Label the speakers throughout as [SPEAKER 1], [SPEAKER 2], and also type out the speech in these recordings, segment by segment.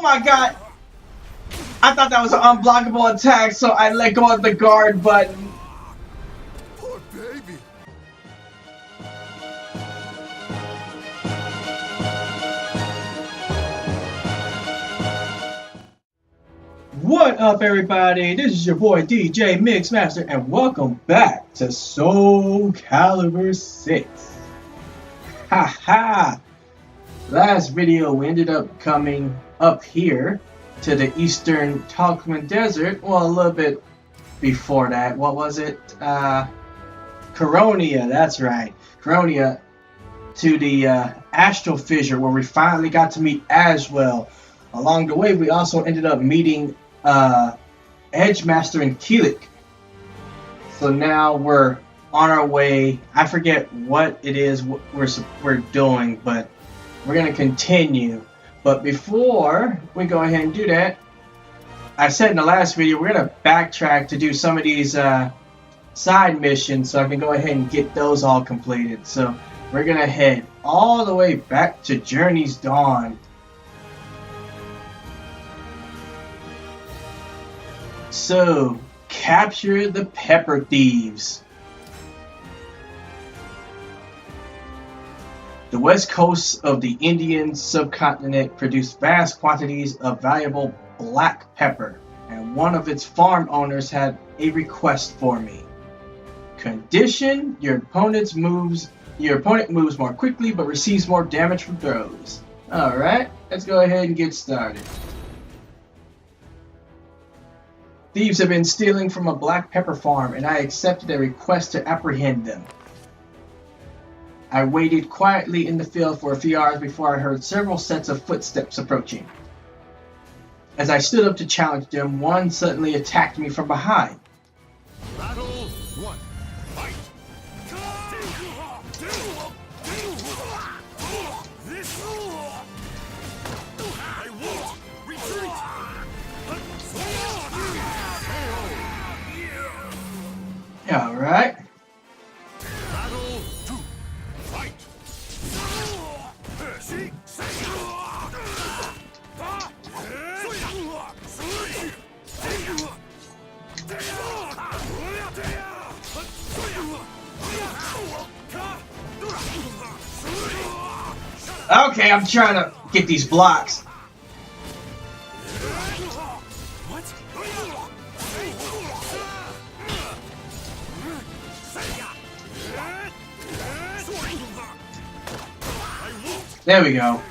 [SPEAKER 1] my god! I thought that was an unblockable attack, so I let go of the guard button.
[SPEAKER 2] Poor baby.
[SPEAKER 1] What up, everybody? This is your boy DJ Mixmaster, and welcome back to Soulcalibur VI. Haha! Last video, we ended up coming up here to the eastern Turkmen Desert. Well, a little bit before that. What was it? Coronia, that's right. Coronia, to the Astral Fissure, where we finally got to meet Aswell. Along the way, we also ended up meeting Edgemaster and Keelik. So now we're on our way. I forget what it is we're doing, but we're gonna continue. But before we go ahead and do that, I said in the last video we're gonna backtrack to do some of these side missions, so I can go ahead and get those all completed. So we're gonna head all the way back to Journey's Dawn. So, capture the pepper thieves. The west coast of the Indian subcontinent produced vast quantities of valuable black pepper, and one of its farm owners had a request for me. Condition: your opponent moves more quickly but receives more damage from throws. Alright, let's go ahead and get started. Thieves have been stealing from a black pepper farm, and I accepted a request to apprehend them. I waited quietly in the field for a few hours before I heard several sets of footsteps approaching. As I stood up to challenge them, one suddenly attacked me from behind.
[SPEAKER 2] Battle 1. Fight. I won't retreat.
[SPEAKER 1] Alright.
[SPEAKER 2] Battle 2. Fight.
[SPEAKER 1] Okay, I'm trying to get these blocks. There we go.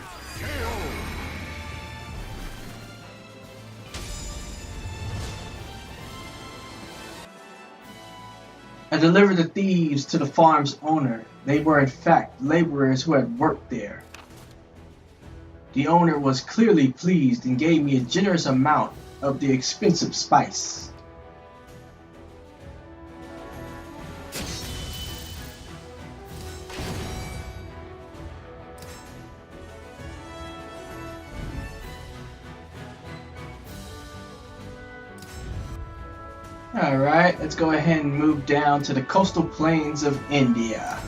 [SPEAKER 1] I delivered the thieves to the farm's owner. They were in fact laborers who had worked there. The owner was clearly pleased and gave me a generous amount of the expensive spice. Alright, let's go ahead and move down to the coastal plains of India.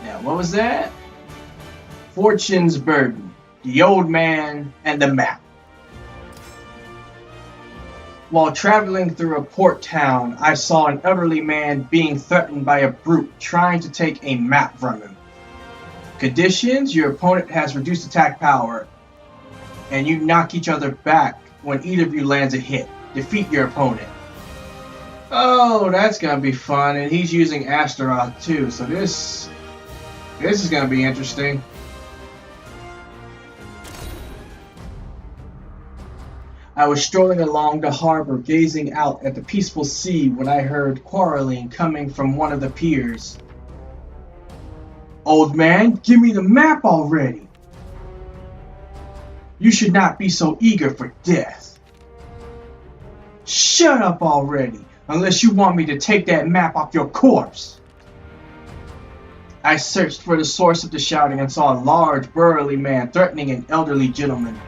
[SPEAKER 1] Now, what was that? Fortune's Burden, the Old Man, and the Map. While traveling through a port town, I saw an elderly man being threatened by a brute trying to take a map from him. Conditions: your opponent has reduced attack power, and you knock each other back when either of you lands a hit. Defeat your opponent. Oh, that's gonna be fun, and he's using Astaroth too, so this is gonna be interesting. I was strolling along the harbor, gazing out at the peaceful sea, when I heard quarreling coming from one of the piers. Old man, give me the map already! You should not be so eager for death. Shut up already, unless you want me to take that map off your corpse. I searched for the source of the shouting and saw a large, burly man threatening an elderly gentleman.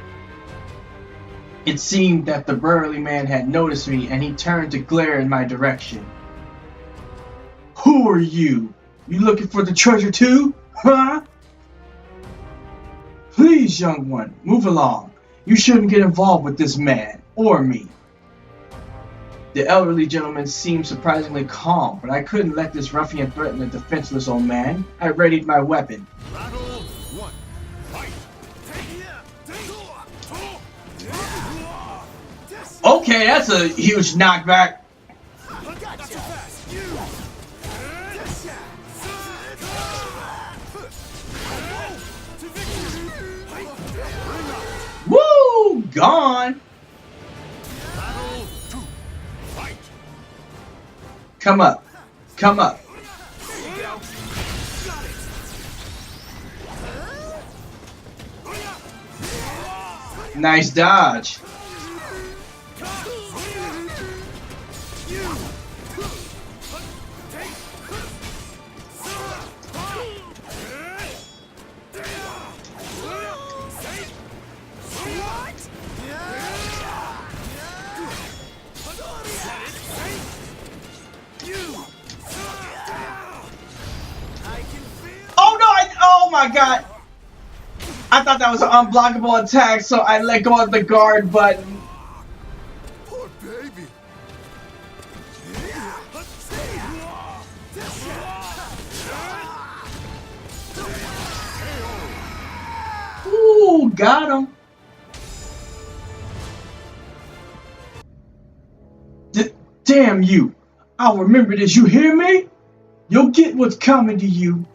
[SPEAKER 1] It seemed that the burly man had noticed me, and he turned to glare in my direction. Who are you? You looking for the treasure too? Huh? Please, young one, move along. You shouldn't get involved with this man, or me. The elderly gentleman seemed surprisingly calm, but I couldn't let this ruffian threaten a defenseless old man. I readied my weapon.
[SPEAKER 2] Battle 1. Fight.
[SPEAKER 1] Okay, that's a huge knockback. Woo! Gone.
[SPEAKER 2] Battle 2. Fight.
[SPEAKER 1] Come up. Come up. Nice dodge. Oh my god! I thought that was an unblockable attack, so I let go of the guard button.
[SPEAKER 2] Poor baby.
[SPEAKER 1] Ooh, got him. Damn you! I'll remember this, you hear me? You'll get what's coming to you.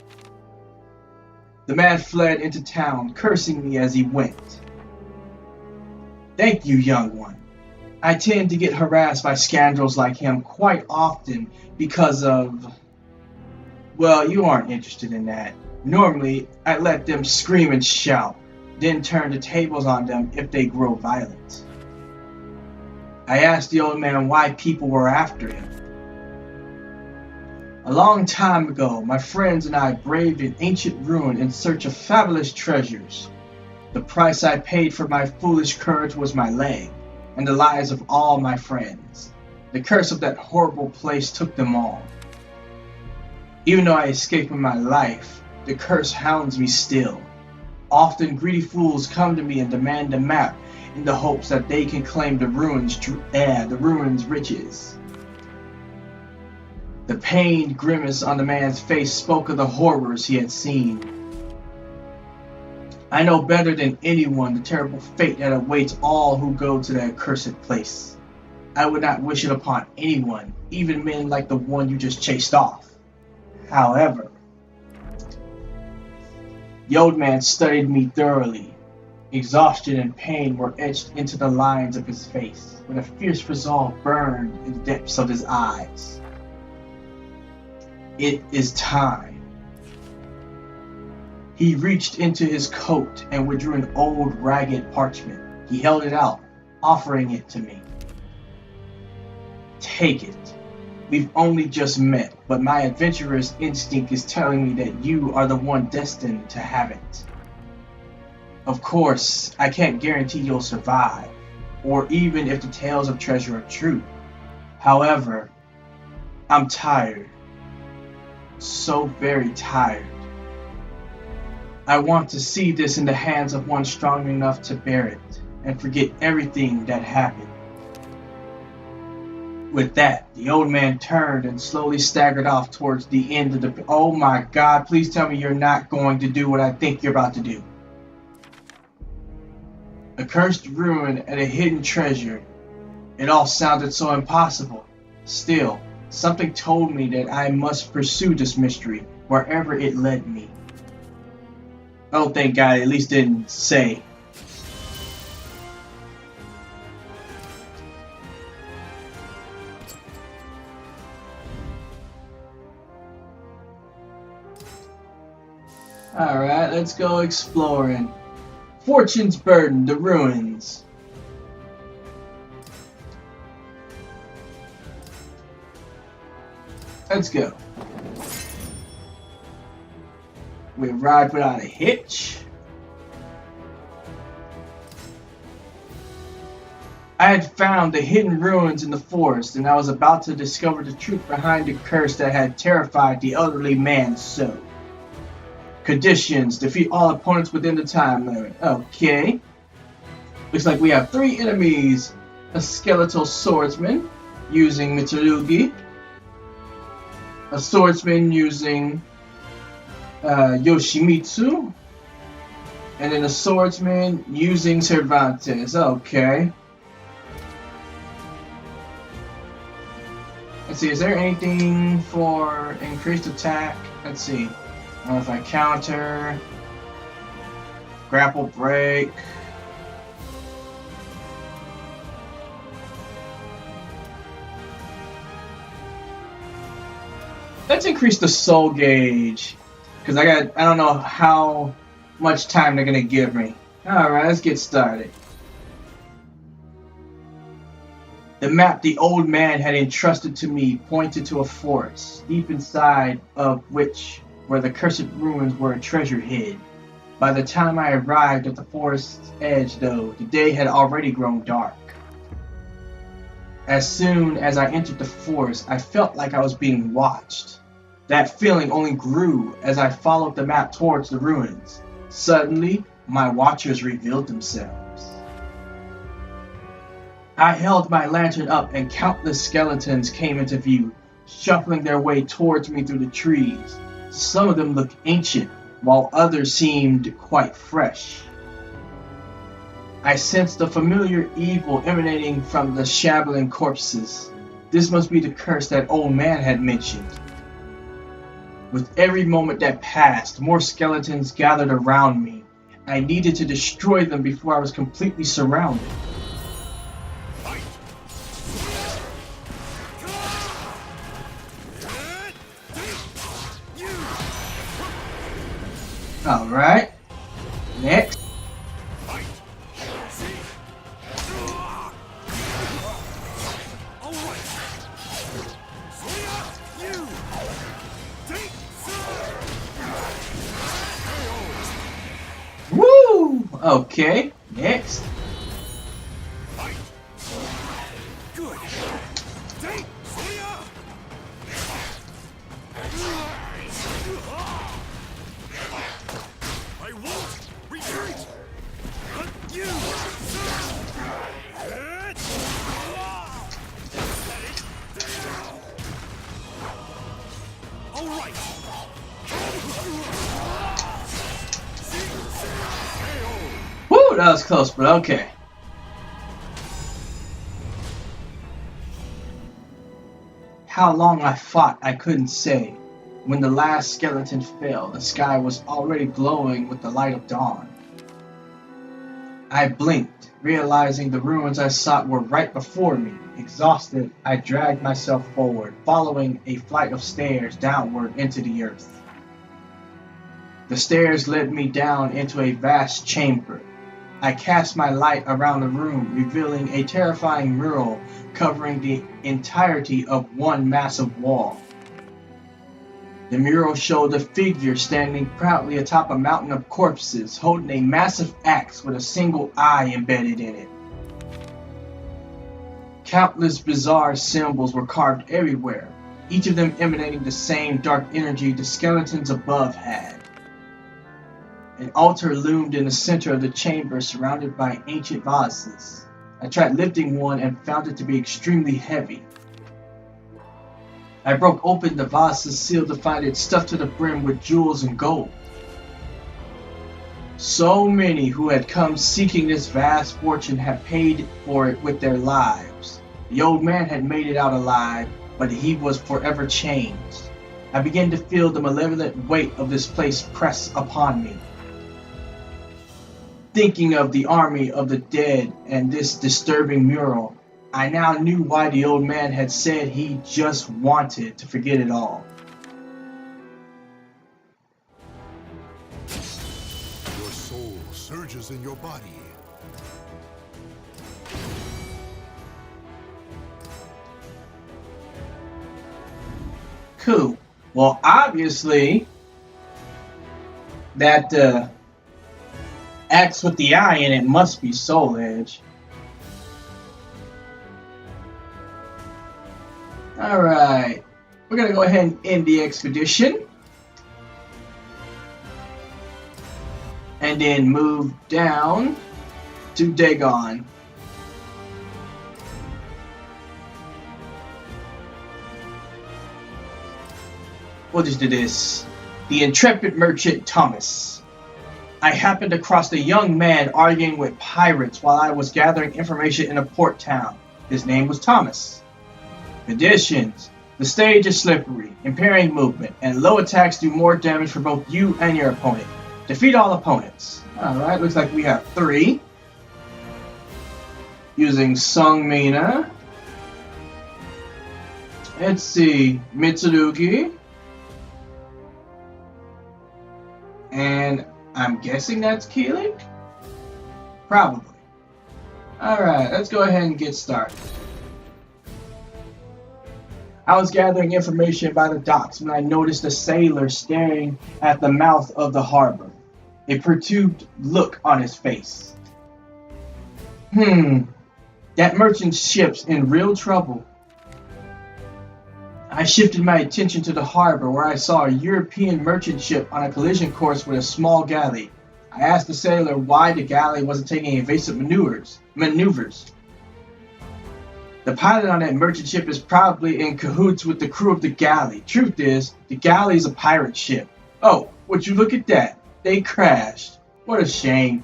[SPEAKER 1] The man fled into town, cursing me as he went. Thank you, young one. I tend to get harassed by scoundrels like him quite often because of... Well, you aren't interested in that. Normally, I let them scream and shout, then turn the tables on them if they grow violent. I asked the old man why people were after him. A long time ago, my friends and I braved an ancient ruin in search of fabulous treasures. The price I paid for my foolish courage was my leg, and the lives of all my friends. The curse of that horrible place took them all. Even though I escaped with my life, the curse hounds me still. Often greedy fools come to me and demand a map in the hopes that they can claim the ruins' riches. The pained grimace on the man's face spoke of the horrors he had seen. I know better than anyone the terrible fate that awaits all who go to that accursed place. I would not wish it upon anyone, even men like the one you just chased off. However, the old man studied me thoroughly. Exhaustion and pain were etched into the lines of his face, but a fierce resolve burned in the depths of his eyes. It is time. He reached into his coat and withdrew an old ragged parchment. He held it out, offering it to me. Take it. We've only just met, but my adventurous instinct is telling me that you are the one destined to have it. Of course, I can't guarantee you'll survive, or even if the tales of treasure are true. However, I'm tired. So very tired. I want to see this in the hands of one strong enough to bear it, and forget everything that happened. With that, the old man turned and slowly staggered off towards the end of the... Oh my god, please tell me you're not going to do what I think you're about to do. A cursed ruin and a hidden treasure. It all sounded so impossible. Still, something told me that I must pursue this mystery, wherever it led me. Oh, thank God, it at least didn't say. Alright, let's go exploring. Fortune's Burden, the ruins. Let's go. We ride without a hitch. I had found the hidden ruins in the forest, and I was about to discover the truth behind the curse that had terrified the elderly man so. Conditions: defeat all opponents within the time limit. Okay. Looks like we have 3 enemies. A skeletal swordsman using Mitsurugi. A swordsman using Yoshimitsu. And then a swordsman using Cervantes. Okay. Let's see, is there anything for increased attack? Let's see. If I counter, grapple break. Let's increase the soul gauge, because I don't know how much time they're gonna give me. Alright, let's get started. The map the old man had entrusted to me pointed to a forest, deep inside of which where the cursed ruins were a treasure hid. By the time I arrived at the forest's edge, though, the day had already grown dark. As soon as I entered the forest, I felt like I was being watched. That feeling only grew as I followed the map towards the ruins. Suddenly, my watchers revealed themselves. I held my lantern up and countless skeletons came into view, shuffling their way towards me through the trees. Some of them looked ancient, while others seemed quite fresh. I sensed a familiar evil emanating from the shabbling corpses. This must be the curse that old man had mentioned. With every moment that passed, more skeletons gathered around me. I needed to destroy them before I was completely surrounded. Alright. Next. Woo! Okay. Next.
[SPEAKER 2] Good. I won't retreat. You. All right.
[SPEAKER 1] Woo! That was close, but okay. How long I fought, I couldn't say. When the last skeleton fell, the sky was already glowing with the light of dawn. I blinked, realizing the ruins I sought were right before me. Exhausted, I dragged myself forward, following a flight of stairs downward into the earth. The stairs led me down into a vast chamber. I cast my light around the room, revealing a terrifying mural covering the entirety of one massive wall. The mural showed a figure standing proudly atop a mountain of corpses, holding a massive axe with a single eye embedded in it. Countless bizarre symbols were carved everywhere, each of them emanating the same dark energy the skeletons above had. An altar loomed in the center of the chamber, surrounded by ancient vases. I tried lifting one and found it to be extremely heavy. I broke open the vase's seal to find it stuffed to the brim with jewels and gold. So many who had come seeking this vast fortune had paid for it with their lives. The old man had made it out alive, but he was forever changed. I began to feel the malevolent weight of this place press upon me. Thinking of the army of the dead and this disturbing mural, I now knew why the old man had said he just wanted to forget it all.
[SPEAKER 2] Your soul surges in your body.
[SPEAKER 1] Cool. Well, obviously, that axe with the eye in it must be Soul Edge. Alright. We're going to go ahead and end the expedition. and then move down to Dagon. We'll just do this. The intrepid merchant Thomas. I happened across a young man arguing with pirates while I was gathering information in a port town. His name was Thomas. Conditions. The stage is slippery, impairing movement, and low attacks do more damage for both you and your opponent. Defeat all opponents. Alright, looks like we have 3. Using Sungmina. Let's see. Mitsurugi. And I'm guessing that's Keelik? Probably. Alright, let's go ahead and get started. I was gathering information by the docks when I noticed a sailor staring at the mouth of the harbor, a perturbed look on his face. That merchant ship's in real trouble. I shifted my attention to the harbor where I saw a European merchant ship on a collision course with a small galley. I asked the sailor why the galley wasn't taking evasive maneuvers. The pilot on that merchant ship is probably in cahoots with the crew of the galley. Truth is, the galley is a pirate ship. Oh, would you look at that? They crashed. What a shame.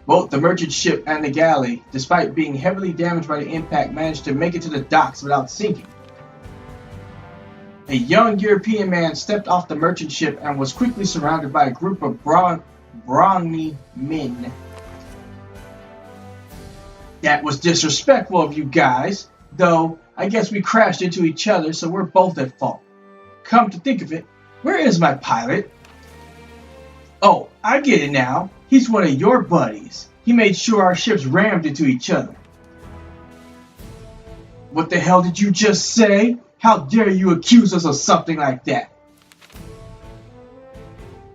[SPEAKER 1] Both the merchant ship and the galley, despite being heavily damaged by the impact, managed to make it to the docks without sinking. A young European man stepped off the merchant ship and was quickly surrounded by a group of brawny men. That was disrespectful of you guys, though I guess we crashed into each other, so we're both at fault. Come to think of it, where is my pilot? Oh, I get it now. He's one of your buddies. He made sure our ships rammed into each other. What the hell did you just say? How dare you accuse us of something like that?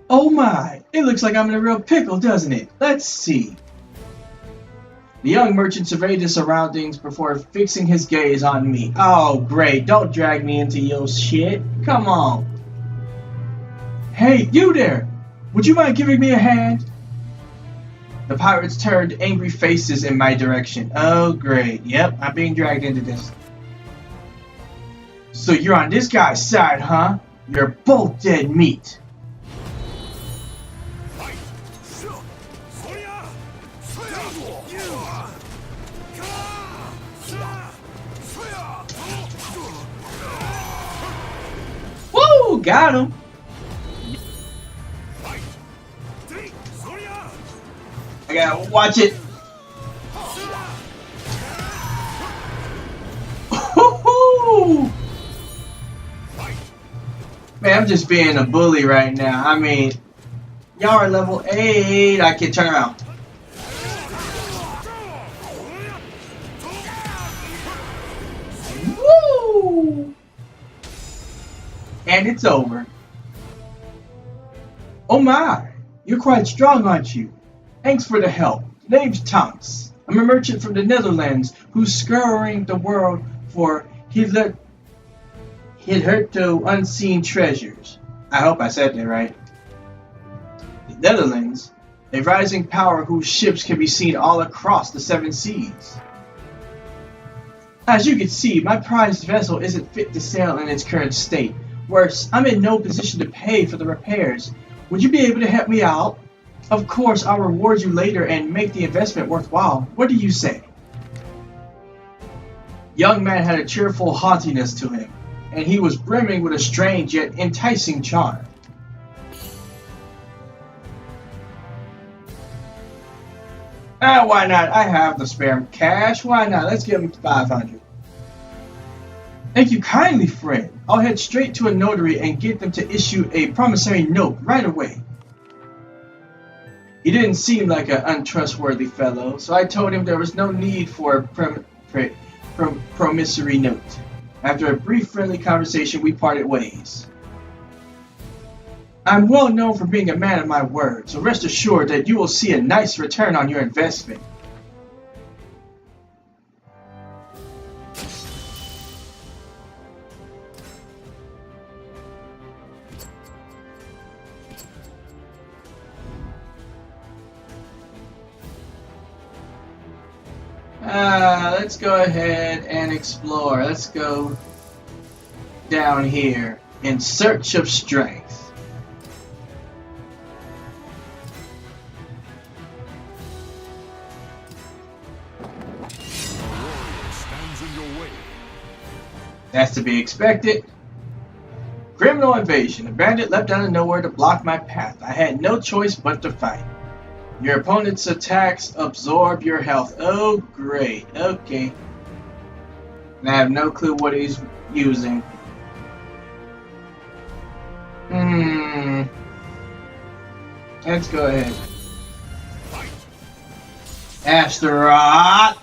[SPEAKER 1] Oh my, it looks like I'm in a real pickle, doesn't it? Let's see. The young merchant surveyed his surroundings before fixing his gaze on me. Oh great, don't drag me into your shit. Come on. Hey, you there! Would you mind giving me a hand? The pirates turned angry faces in my direction. Oh great, yep, I'm being dragged into this. So you're on this guy's side, huh? You're both dead meat. Woo! Got him! I gotta watch it. Man, I'm just being a bully right now. I mean, y'all are level 8. I can turn around. Woo! And it's over. Oh my, you're quite strong, aren't you? Thanks for the help. Name's Thomas. I'm a merchant from the Netherlands who's scouring the world for hitherto unseen treasures. I hope I said that right. The Netherlands, a rising power whose ships can be seen all across the 7 seas. As you can see, my prized vessel isn't fit to sail in its current state. Worse, I'm in no position to pay for the repairs. Would you be able to help me out? Of course, I'll reward you later and make the investment worthwhile. What do you say? Young man had a cheerful haughtiness to him, and he was brimming with a strange yet enticing charm. Why not? I have the spare cash. Why not? Let's give him 500. Thank you kindly, friend. I'll head straight to a notary and get them to issue a promissory note right away. He didn't seem like an untrustworthy fellow, so I told him there was no need for a promissory note. After a brief friendly conversation, we parted ways. I'm well known for being a man of my word, so rest assured that you will see a nice return on your investment. Let's go ahead and explore. Let's go down here in search of strength. That's to be expected. Criminal invasion. A bandit leapt out of nowhere to block my path. I had no choice but to fight. Your opponent's attacks absorb your health. Oh, great. Okay. And I have no clue what he's using. Let's go ahead. Asteroid.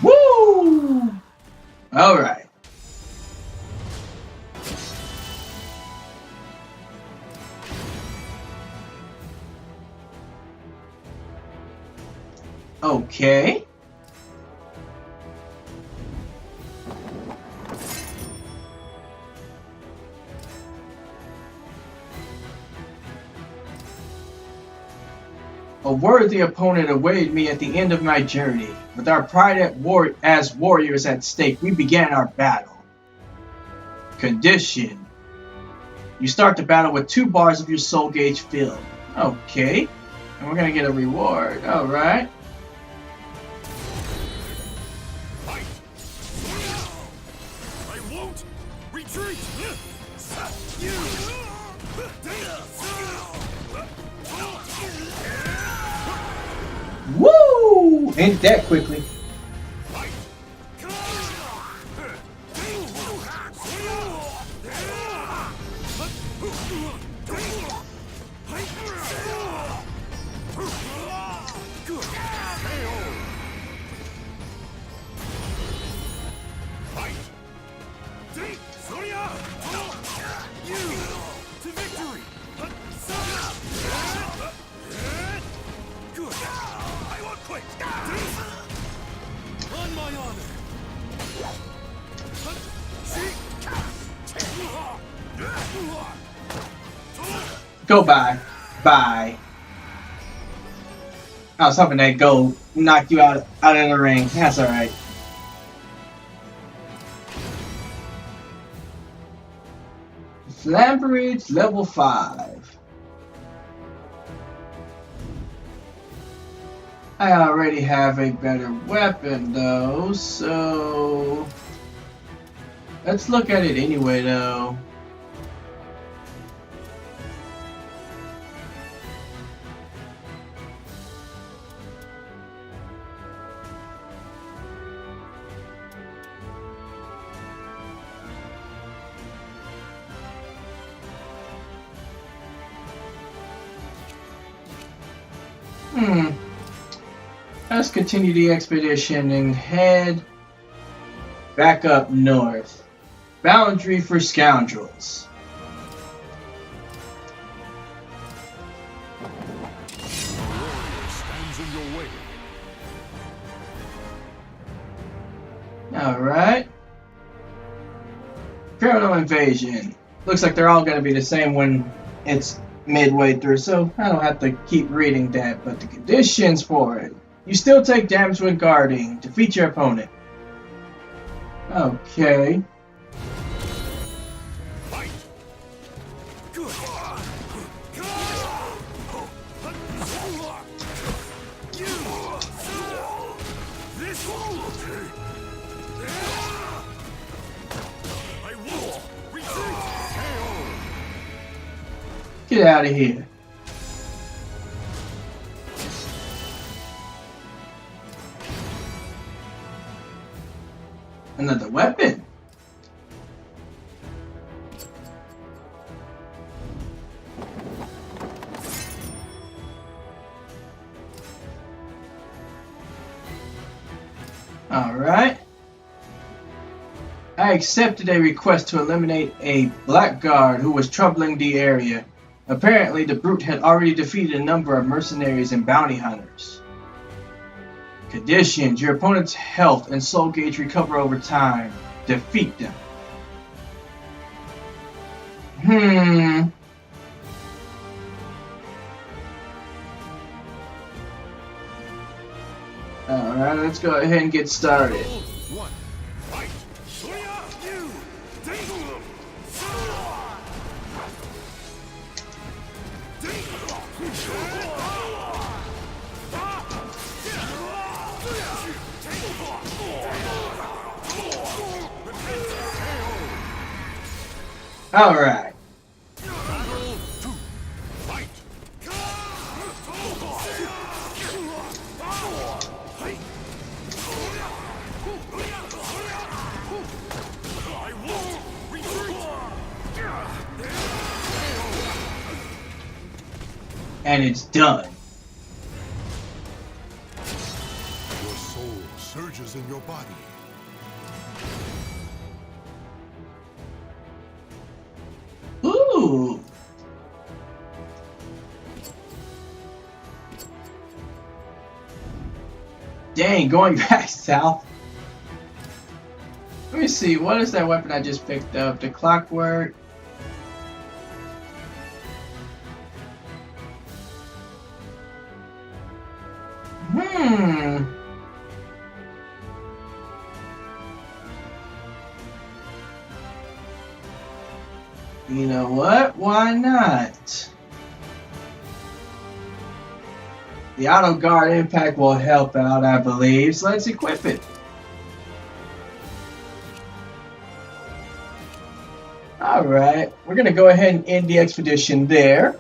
[SPEAKER 1] Woo! All right. Okay. A worthy opponent awaited me at the end of my journey. With our pride as warriors at stake, we began our battle. Condition. You start the battle with 2 bars of your soul gauge filled. Okay. And we're going to get a reward. Alright.
[SPEAKER 2] I won't retreat.
[SPEAKER 1] Woo! Ain't that quickly. Go bye. Bye. I was hoping that gold knocked you out of the ring. That's alright. Flamberage level 5. I already have a better weapon though, so let's look at it anyway though. Let's continue the expedition and head back up north. Boundary for scoundrels. Alright. Criminal invasion. Looks like they're all going to be the same when it's midway through, so I don't have to keep reading that, but the conditions for it. You still take damage when guarding. Defeat your opponent. Okay. Get out of here. Another weapon. All right. I accepted a request to eliminate a blackguard who was troubling the area. Apparently, the brute had already defeated a number of mercenaries and bounty hunters. Conditions. Your opponent's health and soul gauge recover over time. Defeat them. Alright, let's go ahead and get started.
[SPEAKER 2] One. Fight. You.
[SPEAKER 1] Alright.
[SPEAKER 2] Battle 2. Fight. I won't retreat.
[SPEAKER 1] And it's done.
[SPEAKER 2] Your soul surges in your body.
[SPEAKER 1] Ooh. Dang, going back south. Let me see, what is that weapon I just picked up? The clockwork. You know what? Why not? The auto guard impact will help out, I believe. So let's equip it. Alright, we're going to go ahead and end the expedition there.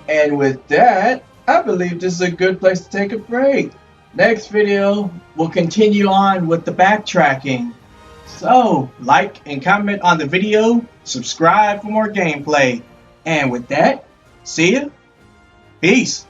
[SPEAKER 1] And with that, I believe this is a good place to take a break. Next video, we'll continue on with the backtracking. So, like and comment on the video, subscribe for more gameplay. And with that, see ya. Peace.